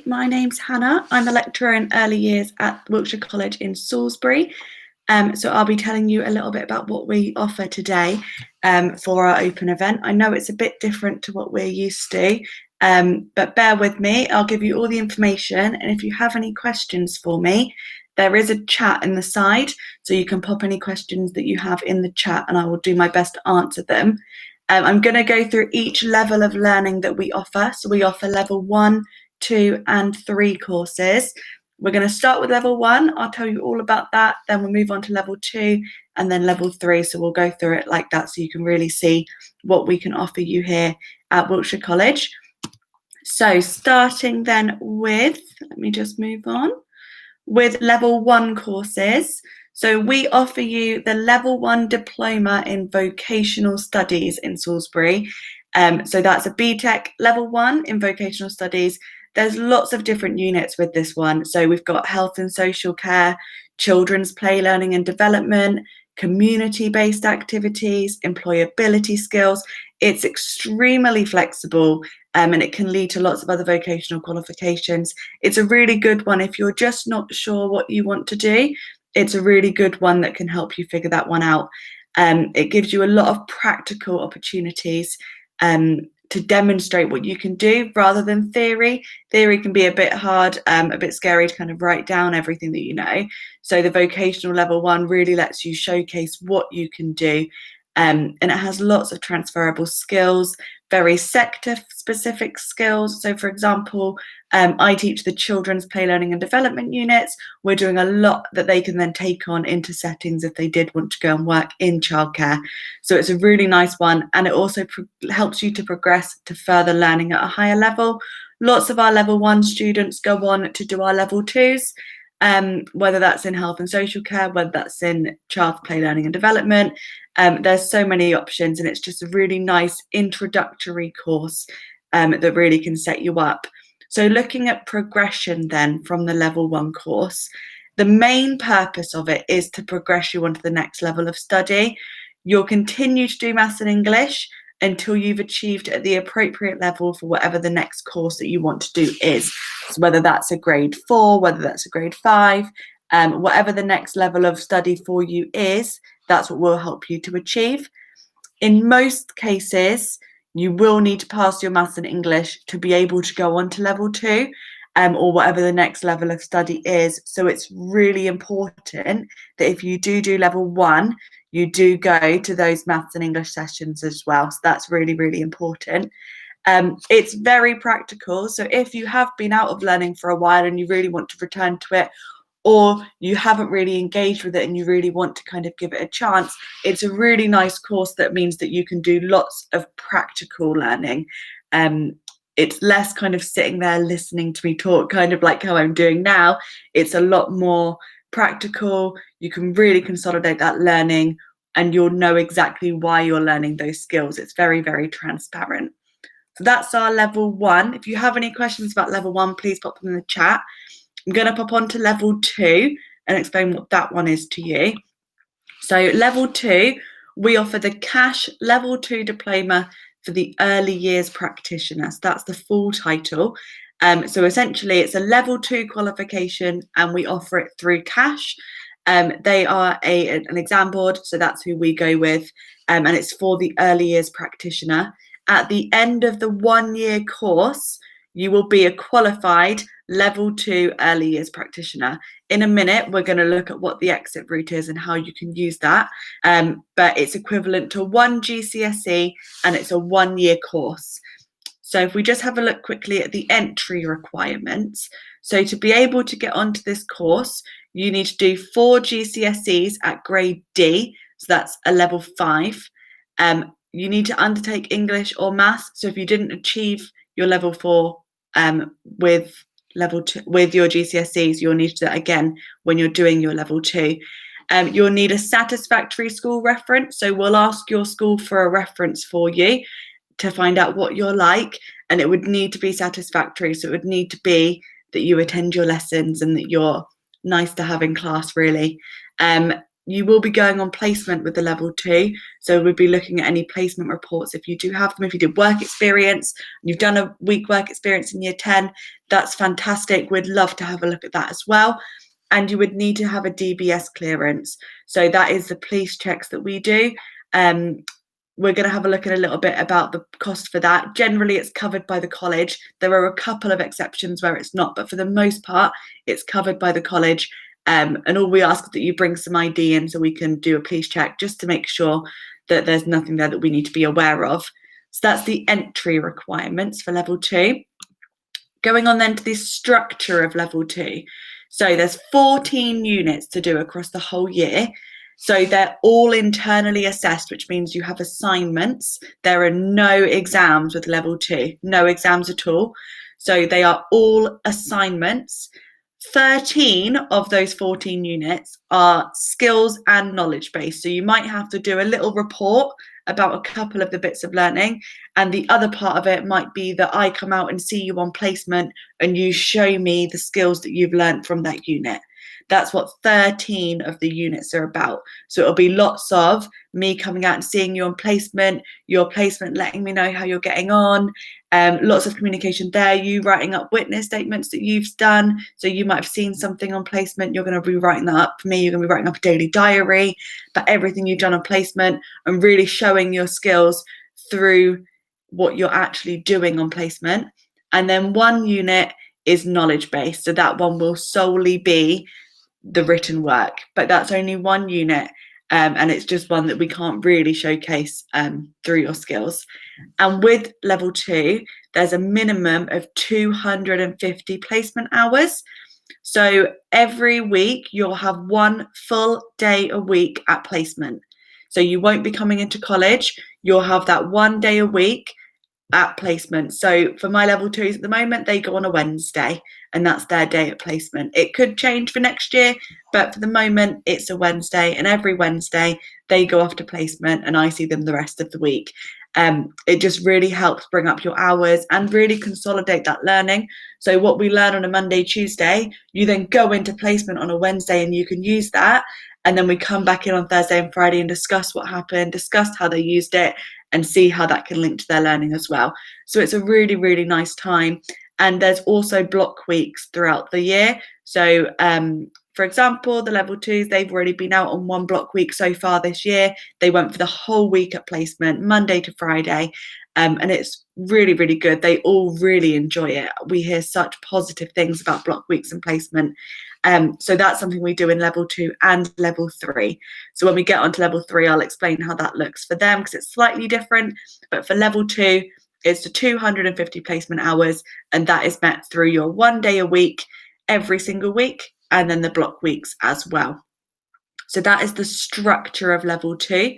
My name's Hannah. I'm a lecturer in early years at Wiltshire College in Salisbury. So I'll be telling you a little bit about what we offer today for our open event. I know it's a bit different to what we're used to, but bear with me. I'll give you all the information, and if you have any questions for me, there is a chat in the side, so you can pop any questions that you have in the chat and I will do my best to answer them. I'm going to go through each level of learning that we offer. So we offer level 1, 2 and 3 courses. We're going to start with level 1. I'll tell you all about that. Then we'll move on to level 2 and then level 3. So we'll go through it like that so you can really see what we can offer you here at Wiltshire College. So starting then with, let me just move on, with level 1 courses. So we offer you the level 1 diploma in vocational studies in Salisbury. So that's a BTEC level 1 in vocational studies. There's lots of different units with this one. So we've got health and social care, children's play, learning and development, community-based activities, employability skills. It's extremely flexible and it can lead to lots of other vocational qualifications. It's a really good one if you're just not sure what you want to do. It's a really good one that can help you figure that one out. It gives you a lot of practical opportunities to demonstrate what you can do rather than theory. Theory can be a bit hard, a bit scary to kind of write down everything that you know. So the vocational level 1 really lets you showcase what you can do. And it has lots of transferable skills, very sector specific skills. So for example, I teach the children's play, learning and development units. We're doing a lot that they can then take on into settings if they did want to go and work in childcare. So it's a really nice one, and it also helps you to progress to further learning at a higher level. Lots of our level 1 students go on to do our level 2s. Whether that's in health and social care, whether that's in child's play, learning and development. There's so many options, and it's just a really nice introductory course that really can set you up. So looking at progression then from the level 1 course, the main purpose of it is to progress you onto the next level of study. You'll continue to do maths and English until you've achieved at the appropriate level for whatever the next course that you want to do is. So whether that's a grade 4, whether that's a grade 5, whatever the next level of study for you is, that's what will help you to achieve. In most cases, you will need to pass your maths and English to be able to go on to level 2 or whatever the next level of study is. So it's really important that if you do level 1, you do go to those maths and English sessions as well. So that's really, really important. It's very practical. So if you have been out of learning for a while and you really want to return to it, or you haven't really engaged with it and you really want to kind of give it a chance, it's a really nice course that means that you can do lots of practical learning. It's less kind of sitting there listening to me talk, kind of like how I'm doing now. It's a lot more practical. You can really consolidate that learning and you'll know exactly why you're learning those skills. It's very, very transparent. So that's our level 1. If you have any questions about level 1, please pop them in the chat. I'm going to pop on to level 2 and explain what that one is to you. So level 2, we offer the cash level 2 diploma for the early years practitioner. So that's the full title. So essentially it's a level 2 qualification and we offer it through cash. They are an exam board, so that's who we go with, and it's for the early years practitioner. At the end of the 1-year course, you will be a qualified level 2 early years practitioner. In a minute, we're going to look at what the exit route is and how you can use that. But it's equivalent to 1 GCSE and it's a 1-year course. So if we just have a look quickly at the entry requirements. So to be able to get onto this course, you need to do 4 GCSEs at grade D. So that's a level 5. You need to undertake English or maths. So if you didn't achieve your level 4 with level 2 with your GCSEs, you'll need to do that again when you're doing your level 2. You'll need a satisfactory school reference. So we'll ask your school for a reference for you to find out what you're like, and it would need to be satisfactory. So it would need to be that you attend your lessons and that you're nice to have in class, really. you will be going on placement with the level 2. So we'll be looking at any placement reports if you do have them. If you did work experience, and you've done a week work experience in year 10, that's fantastic. We'd love to have a look at that as well. And you would need to have a DBS clearance. So that is the police checks that we do. We're going to have a look at a little bit about the cost for that. Generally, it's covered by the college. There are a couple of exceptions where it's not, but for the most part, it's covered by the college. And all we ask is that you bring some ID in so we can do a police check just to make sure that there's nothing there that we need to be aware of. So that's the entry requirements for level 2. Going on then to the structure of level 2. So there's 14 units to do across the whole year. So they're all internally assessed, which means you have assignments. There are no exams with level 2, no exams at all. So they are all assignments. 13 of those 14 units are skills and knowledge based. So you might have to do a little report about a couple of the bits of learning, and the other part of it might be that I come out and see you on placement and you show me the skills that you've learned from that unit. That's what 13 of the units are about. So it'll be lots of me coming out and seeing you on placement, your placement letting me know how you're getting on, lots of communication there, you writing up witness statements that you've done. So you might have seen something on placement, you're going to be writing that up. For me, you're going to be writing up a daily diary about everything you've done on placement and really showing your skills through what you're actually doing on placement. And then one unit is knowledge based. So that one will solely be the written work, but that's only one unit, and it's just one that we can't really showcase through your skills. And with level 2, there's a minimum of 250 placement hours. So every week you'll have one full day a week at placement. So you won't be coming into college, you'll have that one day a week at placement. So for my level 2s at the moment, they go on a Wednesday and that's their day at placement. It could change for next year, but for the moment it's a Wednesday, and every Wednesday they go off to placement and I see them the rest of the week. It just really helps bring up your hours and really consolidate that learning. So what we learn on a Monday, Tuesday, you then go into placement on a Wednesday and you can use that. And then we come back in on Thursday and Friday and discuss what happened, discuss how they used it, and see how that can link to their learning as well. So it's a really, really nice time. And there's also block weeks throughout the year. So for example, the level 2s, they've already been out on one block week so far this year. They went for the whole week at placement, Monday to Friday. And it's really, really good. They all really enjoy it. We hear such positive things about block weeks and placement. So that's something we do in level 2 and level 3. So when we get onto level 3, I'll explain how that looks for them because it's slightly different. But for level 2, it's the 250 placement hours, and that is met through your one day a week, every single week, and then the block weeks as well. So that is the structure of level 2.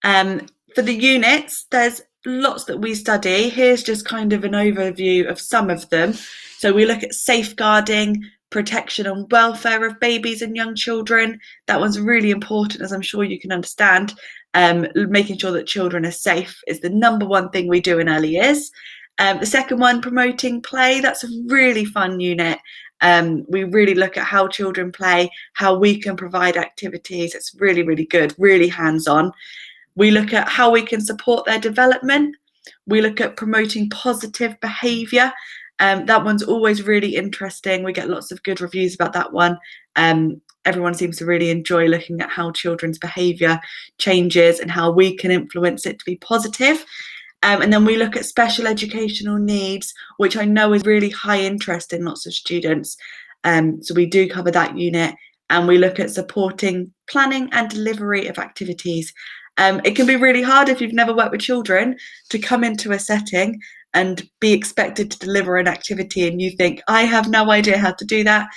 For the units, there's lots that we study. Here's just kind of an overview of some of them. So we look at safeguarding, protection and welfare of babies and young children. That one's really important, as I'm sure you can understand. Making sure that children are safe is the number one thing we do in early years. The second one, promoting play. That's a really fun unit. We really look at how children play, how we can provide activities. It's really, really good, really hands-on. We look at how we can support their development. We look at promoting positive behaviour. That one's always really interesting. We get lots of good reviews about that one. Everyone seems to really enjoy looking at how children's behaviour changes and how we can influence it to be positive. And then we look at special educational needs, which I know is really high interest in lots of students. So we do cover that unit, and we look at supporting planning and delivery of activities. It can be really hard if you've never worked with children to come into a setting and be expected to deliver an activity and you think, I have no idea how to do that.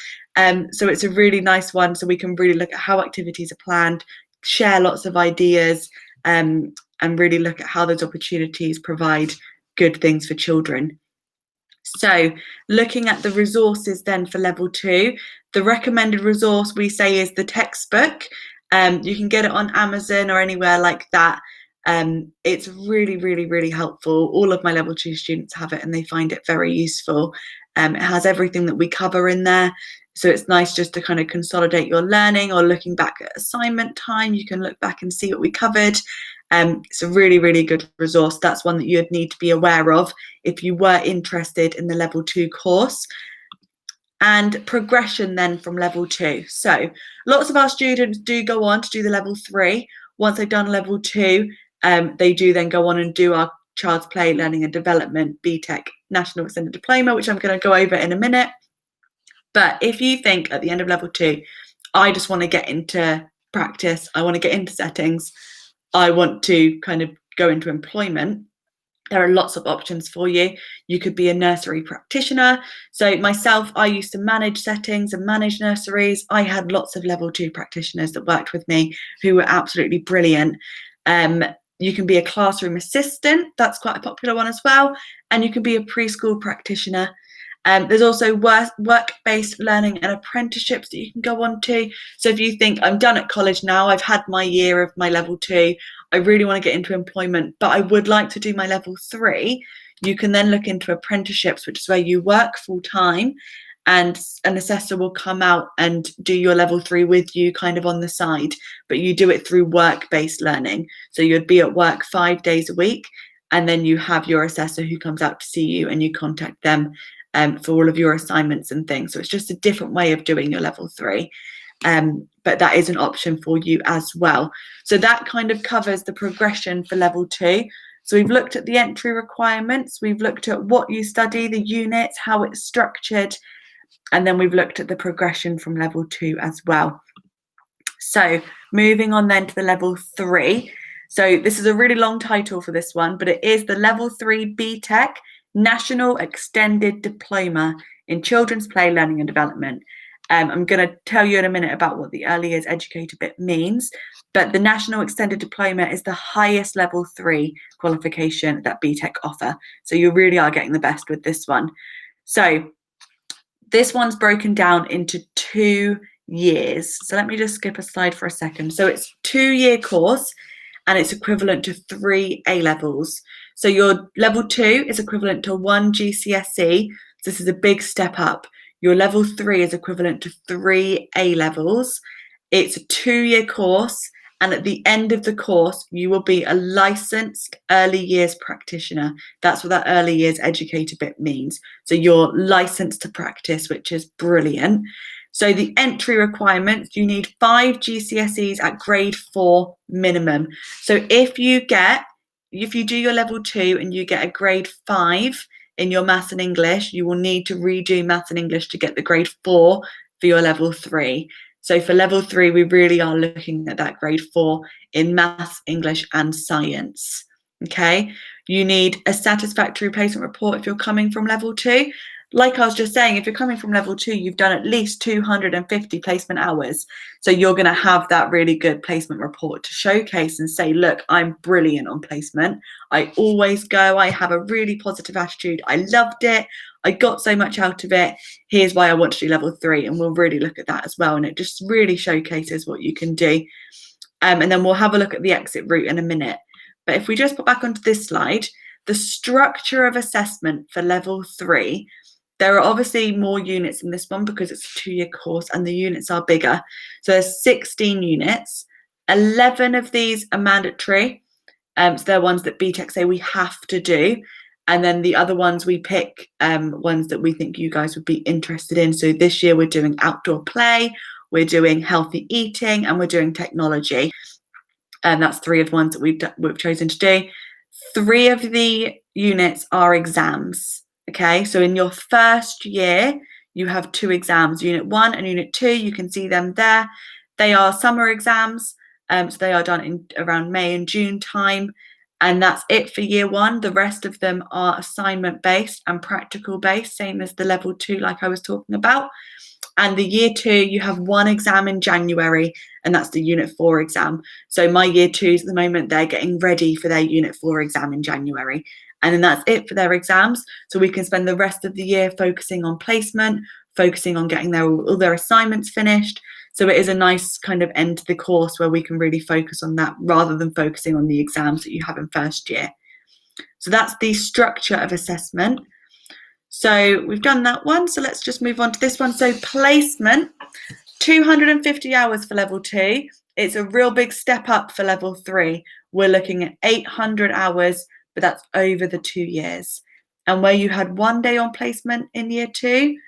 So it's a really nice one. So we can really look at how activities are planned, share lots of ideas, and really look at how those opportunities provide good things for children. So looking at the resources then for level 2, the recommended resource we say is the textbook. You can get it on Amazon or anywhere like that. It's really, really, really helpful. All of my level 2 students have it and they find it very useful. It has everything that we cover in there. So it's nice just to kind of consolidate your learning, or looking back at assignment time, you can look back and see what we covered. It's a really, really good resource. That's one that you'd need to be aware of if you were interested in the level 2 course. And progression then from level 2. So lots of our students do go on to do the level 3. Once they've done level 2, they do then go on and do our Child's Play Learning and Development BTEC National Extended Diploma, which I'm going to go over in a minute. But if you think at the end of level 2, I just want to get into practice, I want to get into settings, I want to kind of go into employment, there are lots of options for you. You could be a nursery practitioner. So myself, I used to manage settings and manage nurseries. I had lots of level 2 practitioners that worked with me who were absolutely brilliant. You can be a classroom assistant. That's quite a popular one as well. And you can be a preschool practitioner. There's also work-based learning and apprenticeships that you can go on to. So if you think, I'm done at college now, I've had my year of my level 2, I really want to get into employment, but I would like to do my level 3, you can then look into apprenticeships, which is where you work full-time and an assessor will come out and do your level 3 with you kind of on the side, but you do it through work-based learning. So you'd be at work 5 days a week, and then you have your assessor who comes out to see you and you contact them for all of your assignments and things. So it's just a different way of doing your level 3. But that is an option for you as well. So that kind of covers the progression for level 2. So we've looked at the entry requirements, we've looked at what you study, the units, how it's structured, and then we've looked at the progression from level 2 as well. So moving on then to the level 3. So this is a really long title for this one, but it is the level 3 BTEC National Extended Diploma in Children's Play Learning and Development. I'm going to tell you in a minute about what the Early Years Educator bit means, but the National Extended Diploma is the highest level 3 qualification that BTEC offer. So you really are getting the best with this one. So this one's broken down into 2 years. So let me just skip a slide for a second. So it's a 2-year course and it's equivalent to 3 A-levels. So your level 2 is equivalent to 1 GCSE. So this is a big step up. Your level 3 is equivalent to 3 A-levels. It's a 2-year course, and at the end of the course, you will be a licensed early years practitioner. That's what that early years educator bit means. So you're licensed to practice, which is brilliant. So the entry requirements, you need 5 GCSEs at grade 4 minimum. So if you do your level 2 and you get a grade 5 in your maths and English, you will need to redo maths and English to get the grade 4 for your level 3. So for level 3, we really are looking at that grade 4 in maths, English and science. Okay, you need a satisfactory placement report if you're coming from level 2. Like I was just saying, if you're coming from level 2, you've done at least 250 placement hours. So you're going to have that really good placement report to showcase and say, look, I'm brilliant on placement. I always go. I have a really positive attitude. I loved it. I got so much out of it. Here's why I want to do level 3. And we'll really look at that as well. And it just really showcases what you can do. And then we'll have a look at the exit route in a minute. But if we just put back onto this slide, the structure of assessment for level 3, there are obviously more units in this one because it's a 2-year course and the units are bigger. So there's 16 units. 11 of these are mandatory. So they're ones that BTEC say we have to do. And then the other ones we pick ones that we think you guys would be interested in. So this year we're doing outdoor play, we're doing healthy eating, and we're doing technology. And that's 3 of the ones that we've chosen to do. 3 of the units are exams. Okay, so in your first year, you have 2 exams, Unit 1 and Unit 2. You can see them there. They are summer exams, so they are done in around May and June time. And that's it for year 1. The rest of them are assignment-based and practical-based, same as the level 2 like I was talking about. And the year 2, you have 1 exam in January, and that's the Unit 4 exam. So my year 2s at the moment, they're getting ready for their Unit 4 exam in January. And then that's it for their exams. So we can spend the rest of the year focusing on placement, focusing on getting all their assignments finished. So it is a nice kind of end to the course where we can really focus on that rather than focusing on the exams that you have in first year. So that's the structure of assessment. So we've done that one. So let's just move on to this one. So placement, 250 hours for level 2. It's a real big step up for level 3. We're looking at 800 hours, but that's over the 2 years. And where you had 1 day on placement in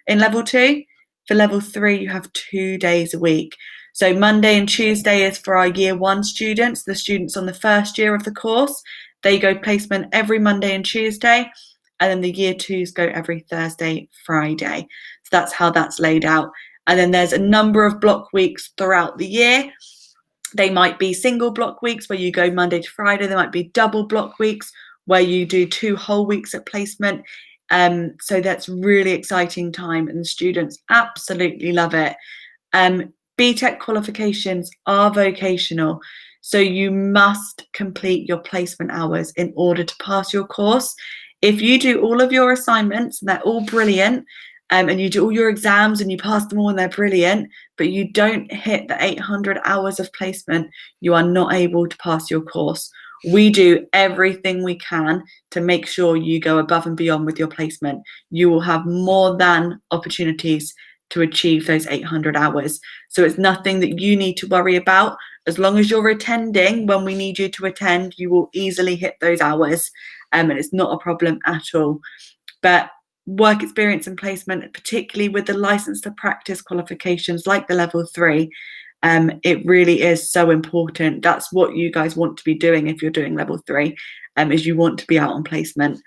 level 2, for level 3, you have 2 days a week. So Monday and Tuesday is for our year 1 students, the students on the first year of the course. They go placement every Monday and Tuesday, and then the year 2s go every Thursday, Friday. So that's how that's laid out. And then there's a number of block weeks throughout the year. They might be single block weeks where you go Monday to Friday. There might be double block weeks where you do 2 whole weeks at placement. So that's really exciting time, and the students absolutely love it. BTEC qualifications are vocational, so you must complete your placement hours in order to pass your course. If you do all of your assignments and they're all brilliant, and you do all your exams and you pass them all and they're brilliant, but you don't hit the 800 hours of placement, you are not able to pass your course. We do everything we can to make sure you go above and beyond with your placement. You will have more than opportunities to achieve those 800 hours. So it's nothing that you need to worry about. As long as you're attending when we need you to attend, you will easily hit those hours, and it's not a problem at all. But work experience and placement, particularly with the license to practice qualifications like the level 3, it really is so important. That's what you guys want to be doing if you're doing level 3, is you want to be out on placement.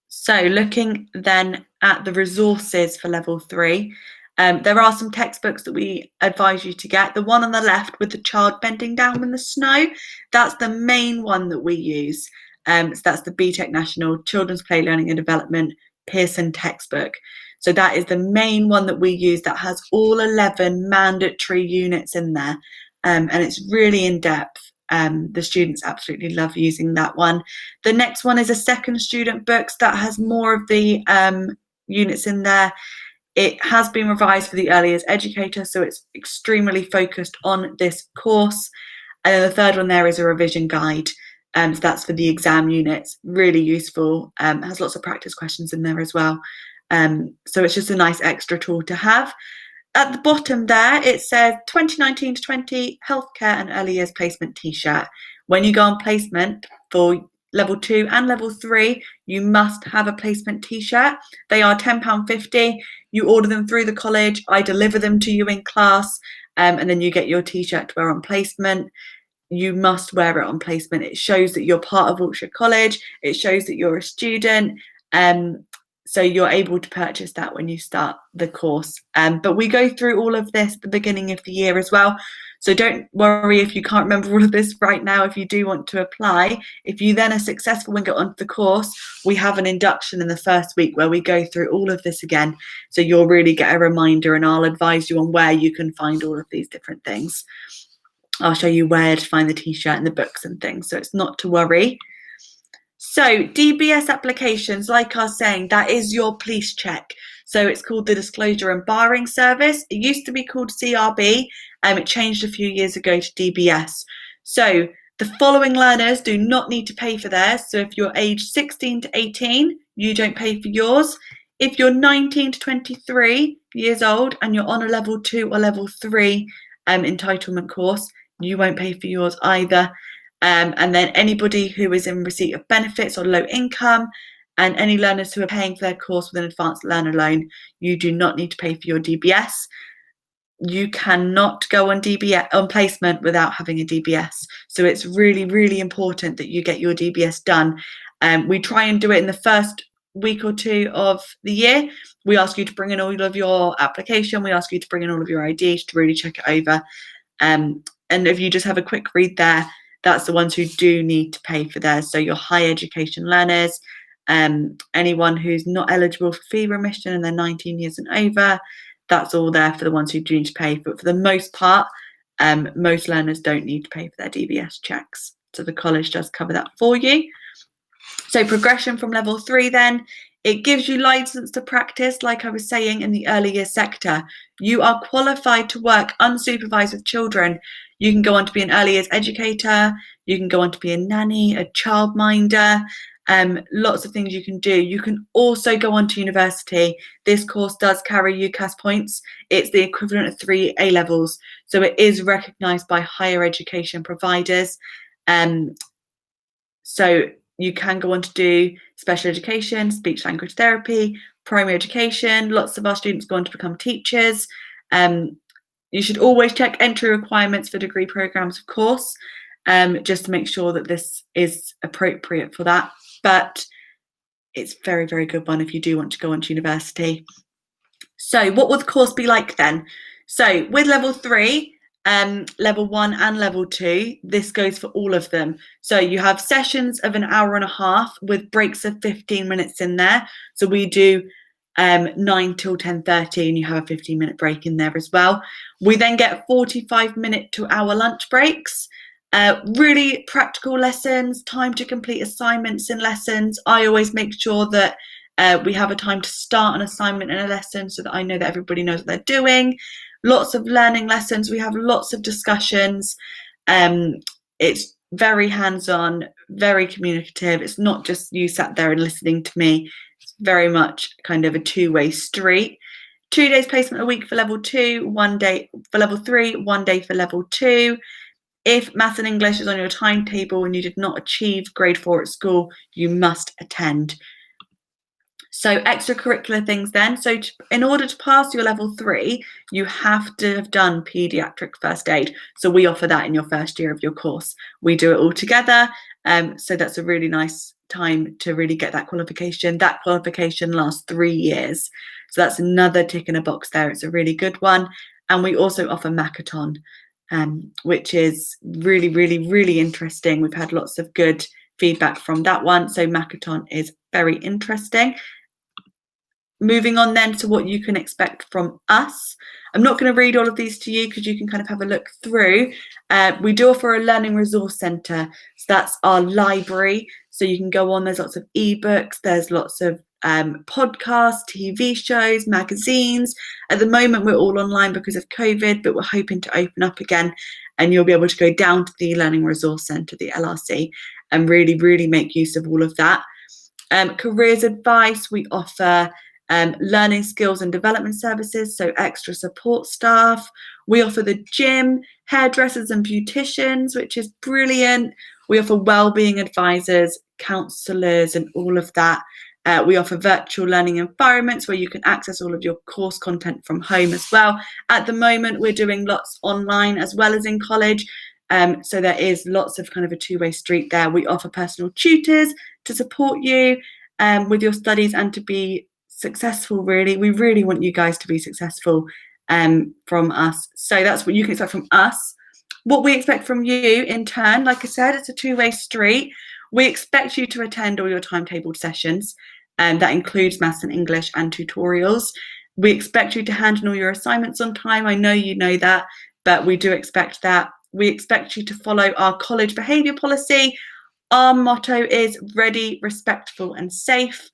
So looking then at the resources for level 3, there are some textbooks that we advise you to get. The one on the left with the child bending down in the snow, that's the main one that we use. So that's the BTEC National Children's Play Learning and Development Pearson textbook. So that is the main one that we use, that has all 11 mandatory units in there, and it's really in depth. The students absolutely love using that one. The next one is a second student books that has more of the units in there. It has been revised for the early years educator, so it's extremely focused on this course. And then the third one there is a revision guide. So that's for the exam units, really useful. Has lots of practice questions in there as well. So it's just a nice extra tool to have. At the bottom there, it says 2019 to 20 Healthcare and Early Years Placement T-shirt. When you go on placement for level 2 and level 3, you must have a placement T-shirt. They are £10.50. You order them through the college. I deliver them to you in class, and then you get your T-shirt to wear on placement. You must wear it on placement. It shows that you're part of Wiltshire College. It shows that you're a student. So you're able to purchase that when you start the course. But we go through all of this at the beginning of the year as well. So don't worry if you can't remember all of this right now. If you do want to apply, if you then are successful and get onto the course, we have an induction in the first week where we go through all of this again. So you'll really get a reminder, and I'll advise you on where you can find all of these different things. I'll show you where to find the T-shirt and the books and things, so it's not to worry. So DBS Applications, like I was saying, that is your police check. So it's called the Disclosure and Barring Service. It used to be called CRB, and it changed a few years ago to DBS. So the following learners do not need to pay for theirs. So if you're aged 16 to 18, you don't pay for yours. If you're 19 to 23 years old and you're on a level 2 or level 3 entitlement course, you won't pay for yours either. And then anybody who is in receipt of benefits or low income, and any learners who are paying for their course with an advanced learner loan, you do not need to pay for your DBS. You cannot go on DBS on placement without having a DBS. So it's really, really important that you get your DBS done. We try and do it in the first week or 2 of the year. We ask you to bring in all of your application. We ask you to bring in all of your IDs to really check it over. And if you just have a quick read there, that's the ones who do need to pay for theirs. So your higher education learners, anyone who's not eligible for fee remission and they're 19 years and over, that's all there for the ones who do need to pay. But for the most part, most learners don't need to pay for their DBS checks. So the college does cover that for you. So progression from level 3 then, it gives you license to practice, like I was saying, in the early years sector. You are qualified to work unsupervised with children. You can go on to be an early years educator. You can go on to be a nanny, a childminder. Lots of things you can do. You can also go on to university. This course does carry UCAS points. It's the equivalent of 3 A-levels, so it is recognised by higher education providers. So you can go on to do special education, speech language therapy, primary education. Lots of our students go on to become teachers. You should always check entry requirements for degree programmes, of course, just to make sure that this is appropriate for that. But it's very, very good one if you do want to go on to university. So what will the course be like then? So with level 3, level 1 and level 2, this goes for all of them. So you have sessions of 1.5 hours with breaks of 15 minutes in there. So we do 9 till 10:30, and you have a 15-minute break in there as well. We then get 45-minute to hour lunch breaks. Really practical lessons, time to complete assignments and lessons. I always make sure that we have a time to start an assignment and a lesson so that I know that everybody knows what they're doing. Lots of learning lessons. We have lots of discussions. It's very hands-on, very communicative. It's not just you sat there and listening to me. It's very much kind of a two-way street. 2 days placement a week for level 2, 1 day for level 3, 1 day for level 2. If Maths and English is on your timetable and you did not achieve grade 4 at school, you must attend. So extracurricular things then. So in order to pass your level 3, you have to have done paediatric first aid. So we offer that in your first year of your course. We do it all together. So that's a really nice time to really get that qualification. That qualification lasts 3 years. So that's another tick in a box there. It's a really good one. And we also offer Macathon, which is really, really, really interesting. We've had lots of good feedback from that one. So Macathon is very interesting. Moving on then to what you can expect from us. I'm not going to read all of these to you because you can kind of have a look through. We do offer a learning resource centre. So that's our library. So you can go on, there's lots of ebooks, there's lots of podcasts, TV shows, magazines. At the moment, we're all online because of COVID, but we're hoping to open up again and you'll be able to go down to the Learning Resource Centre, the LRC, and really, really make use of all of that. Careers advice, we offer learning skills and development services, so extra support staff. We offer the gym, hairdressers and beauticians, which is brilliant. We offer wellbeing advisors, counsellors and all of that. We offer virtual learning environments where you can access all of your course content from home as well. At the moment, we're doing lots online as well as in college. So there is lots of kind of a two-way street there. We offer personal tutors to support you with your studies and to be successful, really. We really want you guys to be successful from us. So that's what you can expect from us. What we expect from you in turn, like I said, it's a two-way street. We expect you to attend all your timetabled sessions, and that includes Maths and English and tutorials. We expect you to hand in all your assignments on time. I know you know that, but we do expect that. We expect you to follow our college behaviour policy. Our motto is ready, respectful and safe.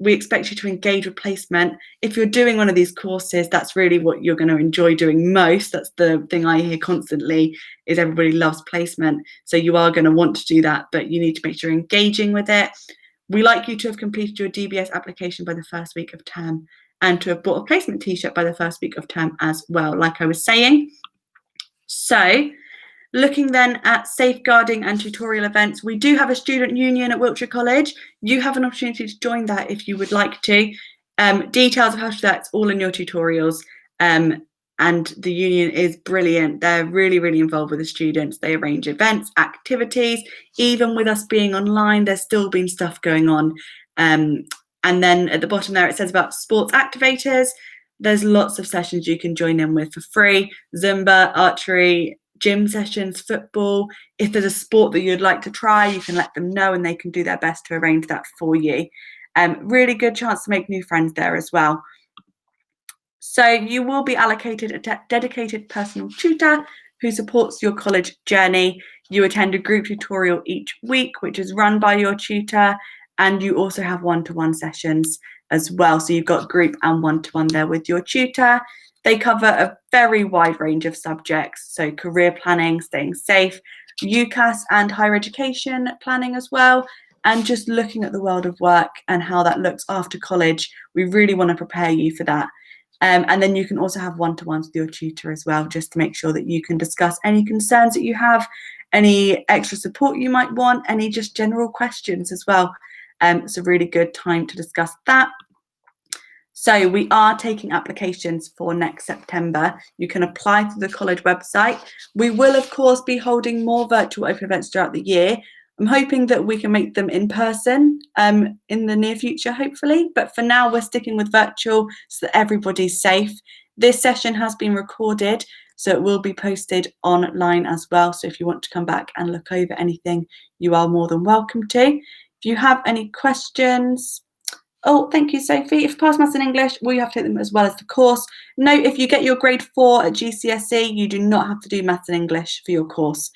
We expect you to engage with placement. If you're doing one of these courses, that's really what you're going to enjoy doing most. That's the thing I hear constantly, is everybody loves placement. So you are going to want to do that, but you need to make sure you're engaging with it. We like you to have completed your DBS application by the first week of term and to have bought a placement t-shirt by the first week of term as well, like I was saying. So looking then at safeguarding and tutorial events, we do have a student union at Wiltshire College. You have an opportunity to join that if you would like to. Details of how to do that's all in your tutorials. And the union is brilliant. They're really, really involved with the students. They arrange events, activities. Even with us being online, there's still been stuff going on. And then at the bottom there, it says about sports activators. There's lots of sessions you can join in with for free. Zumba, archery, gym sessions, football. If there's a sport that you'd like to try, you can let them know and they can do their best to arrange that for you. Really good chance to make new friends there as well. So you will be allocated a dedicated personal tutor who supports your college journey. You attend a group tutorial each week, which is run by your tutor, and you also have one-to-one sessions as well. So you've got group and one-to-one there with your tutor. They cover a very wide range of subjects, so career planning, staying safe, UCAS and higher education planning as well, and just looking at the world of work and how that looks after college. We really want to prepare you for that. And then you can also have one-to-ones with your tutor as well, just to make sure that you can discuss any concerns that you have, any extra support you might want, any just general questions as well. It's a really good time to discuss that. So we are taking applications for next September. You can apply through the college website. We will, of course, be holding more virtual open events throughout the year. I'm hoping that we can make them in person in the near future, hopefully. But for now, we're sticking with virtual so that everybody's safe. This session has been recorded, so it will be posted online as well. So if you want to come back and look over anything, you are more than welcome to. If you have any questions, oh, thank you, Sophie. If you pass Maths and English, well, you have to take them as well as the course. Note, if you get your grade 4 at GCSE, you do not have to do Maths and English for your course.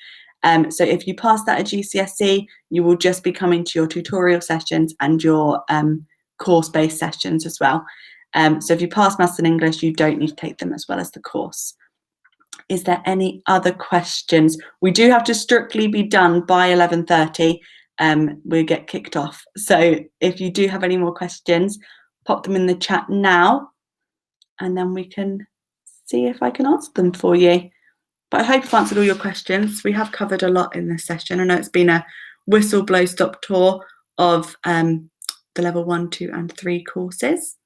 So if you pass that at GCSE, you will just be coming to your tutorial sessions and your course-based sessions as well. So if you pass Maths and English, you don't need to take them as well as the course. Is there any other questions? We do have to strictly be done by 11:30. We'll get kicked off. So if you do have any more questions, pop them in the chat now, and then we can see if I can answer them for you. But I hope I've answered all your questions. We have covered a lot in this session. I know it's been a whistle blow stop tour of the level 1, 2 and 3 courses.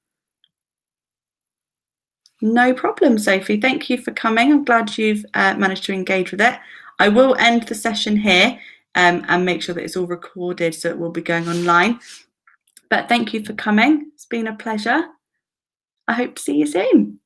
No problem, Sophie. Thank you for coming. I'm glad you've managed to engage with it. I will end the session here and make sure that it's all recorded, so it will be going online. But thank you for coming. It's been a pleasure. I hope to see you soon.